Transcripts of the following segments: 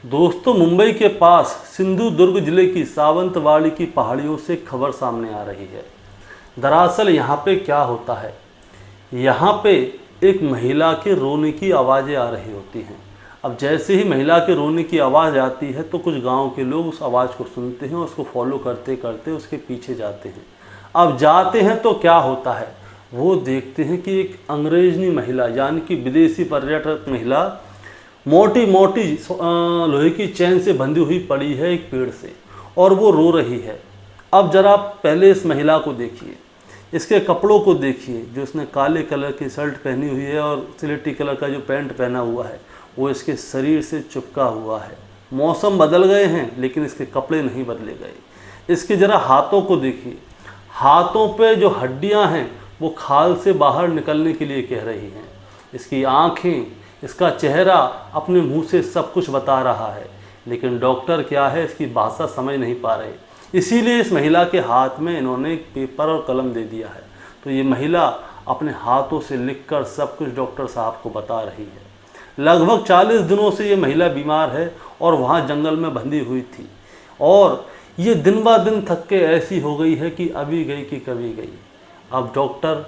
दोस्तों, मुंबई के पास सिंधुदुर्ग जिले की सावंतवाड़ी की पहाड़ियों से खबर सामने आ रही है। दरअसल यहाँ पे क्या होता है, यहाँ पे एक महिला के रोने की आवाज़ें आ रही होती हैं। अब जैसे ही महिला के रोने की आवाज़ आती है तो कुछ गांव के लोग उस आवाज़ को सुनते हैं और उसको फॉलो करते करते उसके पीछे जाते हैं। अब जाते हैं तो क्या होता है, वो देखते हैं कि एक अंग्रेजनी महिला यानी कि विदेशी पर्यटक महिला मोटी मोटी लोहे की चैन से बंधी हुई पड़ी है एक पेड़ से और वो रो रही है। अब जरा पहले इस महिला को देखिए, इसके कपड़ों को देखिए, जो इसने काले कलर की शर्ट पहनी हुई है और सिलेटी कलर का जो पैंट पहना हुआ है वो इसके शरीर से चिपका हुआ है। मौसम बदल गए हैं लेकिन इसके कपड़े नहीं बदले गए। इसके ज़रा हाथों को देखिए, हाथों पे जो हड्डियां हैं वो खाल से बाहर निकलने के लिए कह रही हैं। इसकी आँखें, इसका चेहरा अपने मुंह से सब कुछ बता रहा है, लेकिन डॉक्टर क्या है इसकी भाषा समझ नहीं पा रहे। इसीलिए इस महिला के हाथ में इन्होंने एक पेपर और कलम दे दिया है। तो ये महिला अपने हाथों से लिखकर सब कुछ डॉक्टर साहब को बता रही है। लगभग 40 दिनों से ये महिला बीमार है और वहाँ जंगल में बंधी हुई थी और ये दिन ब दिन थक के ऐसी हो गई है कि अभी गई कि कभी गई। अब डॉक्टर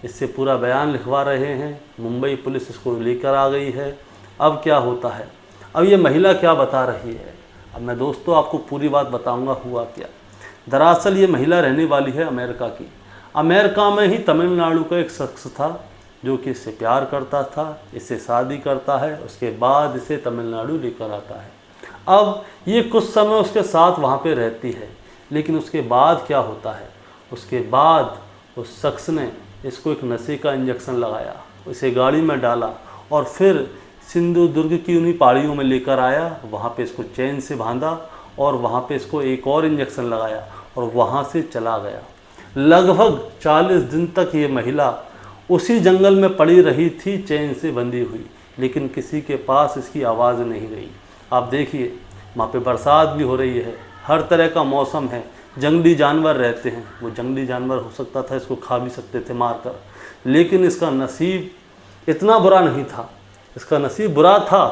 इससे पूरा बयान लिखवा रहे हैं, मुंबई पुलिस इसको लेकर आ गई है। अब क्या होता है, अब ये महिला क्या बता रही है, अब मैं दोस्तों आपको पूरी बात बताऊंगा हुआ क्या। दरअसल ये महिला रहने वाली है अमेरिका की। अमेरिका में ही तमिलनाडु का एक शख्स था जो कि इससे प्यार करता था, इससे शादी करता है, उसके बाद इसे तमिलनाडु लेकर आता है। अब ये कुछ समय उसके साथ वहाँ पे रहती है, लेकिन उसके बाद क्या होता है, उसके बाद उस शख्स ने इसको एक नशे का इंजेक्शन लगाया, इसे गाड़ी में डाला और फिर सिंधुदुर्ग की उन्हीं पहाड़ियों में लेकर आया। वहाँ पे इसको चैन से बांधा और वहाँ पे इसको एक और इंजेक्शन लगाया और वहाँ से चला गया। लगभग 40 दिन तक ये महिला उसी जंगल में पड़ी रही थी चैन से बंधी हुई, लेकिन किसी के पास इसकी आवाज़ नहीं गई। आप देखिए, वहाँ पे बरसात भी हो रही है, हर तरह का मौसम है, जंगली जानवर रहते हैं। वो जंगली जानवर हो सकता था इसको खा भी सकते थे मारकर, लेकिन इसका नसीब इतना बुरा नहीं था। इसका नसीब बुरा था,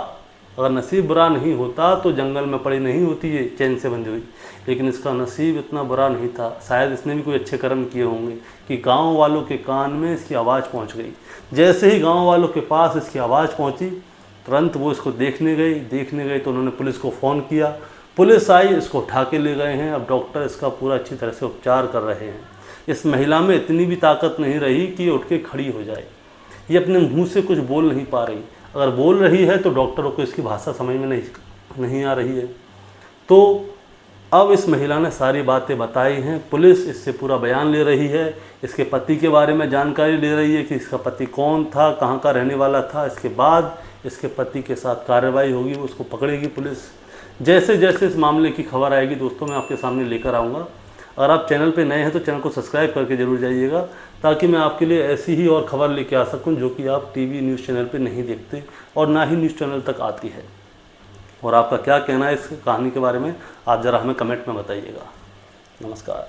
अगर नसीब बुरा नहीं होता तो जंगल में पड़ी नहीं होती ये चैन से बंधी हुई, लेकिन इसका नसीब इतना बुरा नहीं था। शायद इसने भी कोई अच्छे कर्म किए होंगे कि गांव वालों के कान में इसकी आवाज़ पहुंच गई। जैसे ही गांव वालों के पास इसकी आवाज़ पहुंची, तुरंत वो इसको देखने गए तो उन्होंने पुलिस को फ़ोन किया। पुलिस आई, इसको उठा के ले गए हैं। अब डॉक्टर इसका पूरा अच्छी तरह से उपचार कर रहे हैं। इस महिला में इतनी भी ताकत नहीं रही कि ये उठ के खड़ी हो जाए। ये अपने मुंह से कुछ बोल नहीं पा रही, अगर बोल रही है तो डॉक्टरों को इसकी भाषा समझ में नहीं आ रही है। तो अब इस महिला ने सारी बातें बताई हैं, पुलिस इससे पूरा बयान ले रही है, इसके पति के बारे में जानकारी ले रही है कि इसका पति कौन था, कहाँ का रहने वाला था। इसके बाद इसके पति के साथ कार्रवाई होगी, उसको पकड़ेगी पुलिस। जैसे जैसे इस मामले की खबर आएगी दोस्तों मैं आपके सामने लेकर आऊँगा। अगर आप चैनल पे नए हैं तो चैनल को सब्सक्राइब करके ज़रूर जाइएगा, ताकि मैं आपके लिए ऐसी ही और ख़बर लेके आ सकूं जो कि आप टीवी न्यूज़ चैनल पे नहीं देखते और ना ही न्यूज़ चैनल तक आती है। और आपका क्या कहना है इस कहानी के बारे में, आप ज़रा हमें कमेंट में बताइएगा। नमस्कार।